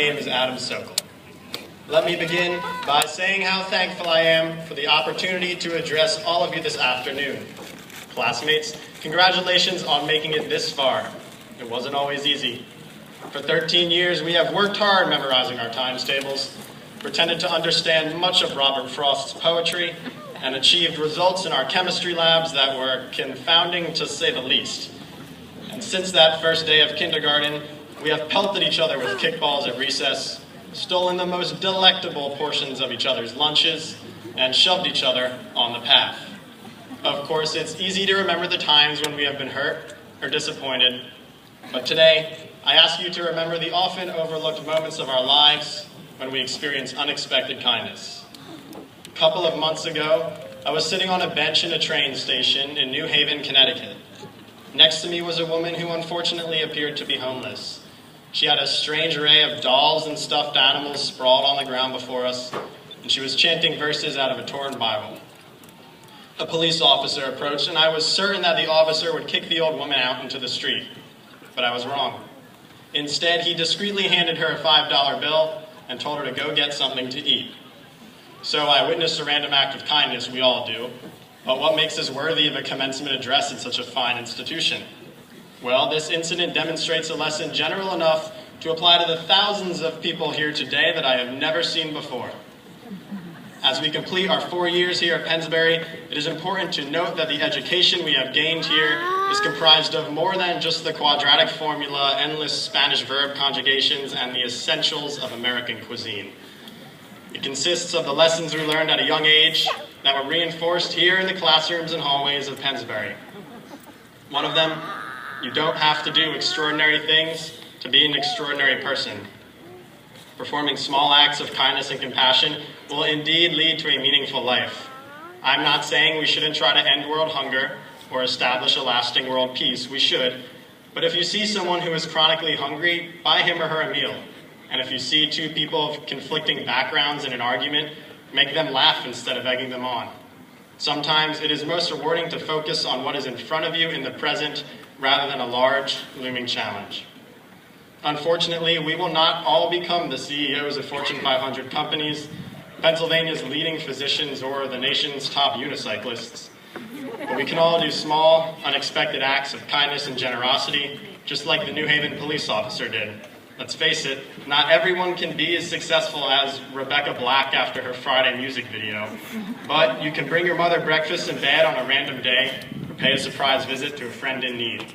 name is Adam Sokol. Let me begin by saying how thankful I am for the opportunity to address all of you this afternoon. Classmates, congratulations on making it this far. It wasn't always easy. For 13 years, we have worked hard memorizing our times tables, pretended to understand much of Robert Frost's poetry, and achieved results in our chemistry labs that were confounding to say the least. And since that first day of kindergarten, we have pelted each other with kickballs at recess, stolen the most delectable portions of each other's lunches, and shoved each other on the path. Of course, it's easy to remember the times when we have been hurt or disappointed, but today, I ask you to remember the often overlooked moments of our lives when we experience unexpected kindness. A couple of months ago, I was sitting on a bench in a train station in New Haven, Connecticut. Next to me was a woman who unfortunately appeared to be homeless. She had a strange array of dolls and stuffed animals sprawled on the ground before us, and she was chanting verses out of a torn Bible. A police officer approached, and I was certain that the officer would kick the old woman out into the street. But I was wrong. Instead, he discreetly handed her a $5 bill and told her to go get something to eat. So I witnessed a random act of kindness, we all do. But what makes this worthy of a commencement address in such a fine institution? Well, this incident demonstrates a lesson general enough to apply to the thousands of people here today that I have never seen before. As we complete our 4 years here at Pennsbury, it is important to note that the education we have gained here is comprised of more than just the quadratic formula, endless Spanish verb conjugations, and the essentials of American cuisine. It consists of the lessons we learned at a young age that were reinforced here in the classrooms and hallways of Pennsbury. One of them, you don't have to do extraordinary things to be an extraordinary person. Performing small acts of kindness and compassion will indeed lead to a meaningful life. I'm not saying we shouldn't try to end world hunger or establish a lasting world peace. We should. But if you see someone who is chronically hungry, buy him or her a meal. And if you see two people of conflicting backgrounds in an argument, make them laugh instead of egging them on. Sometimes it is most rewarding to focus on what is in front of you in the present rather than a large, looming challenge. Unfortunately, we will not all become the CEOs of Fortune 500 companies, Pennsylvania's leading physicians, or the nation's top unicyclists. But we can all do small, unexpected acts of kindness and generosity, just like the New Haven police officer did. Let's face it, not everyone can be as successful as Rebecca Black after her Friday music video, but you can bring your mother breakfast in bed on a random day, or pay a surprise visit to a friend in need.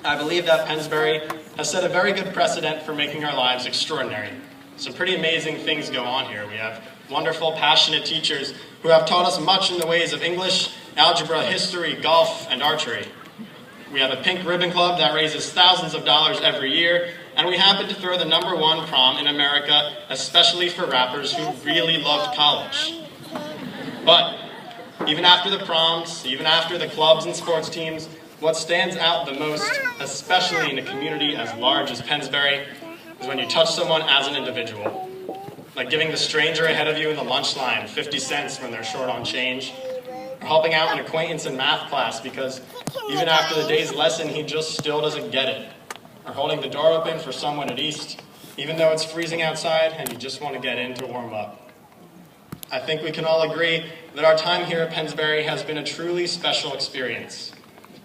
I believe that Pennsbury has set a very good precedent for making our lives extraordinary. Some pretty amazing things go on here. We have wonderful, passionate teachers who have taught us much in the ways of English, algebra, history, golf, and archery. We have a pink ribbon club that raises thousands of dollars every year, and we happen to throw the #1 prom in America, especially for rappers who really loved college. But even after the proms, even after the clubs and sports teams, what stands out the most, especially in a community as large as Pennsbury, is when you touch someone as an individual. Like giving the stranger ahead of you in the lunch line 50 cents when they're short on change, or helping out an acquaintance in math class because even after the day's lesson, he just still doesn't get it. Or holding the door open for someone at East, even though it's freezing outside and you just want to get in to warm up. I think we can all agree that our time here at Pennsbury has been a truly special experience.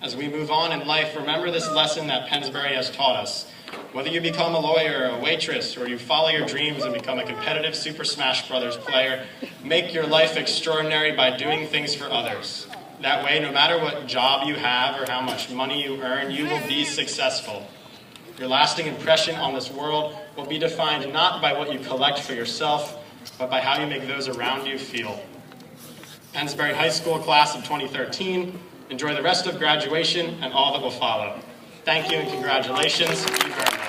As we move on in life, remember this lesson that Pennsbury has taught us. Whether you become a lawyer, a waitress, or you follow your dreams and become a competitive Super Smash Bros. Player, make your life extraordinary by doing things for others. That way, no matter what job you have or how much money you earn, you will be successful. Your lasting impression on this world will be defined not by what you collect for yourself, but by how you make those around you feel. Pennsbury High School class of 2013, enjoy the rest of graduation and all that will follow. Thank you and congratulations. Thank you very much.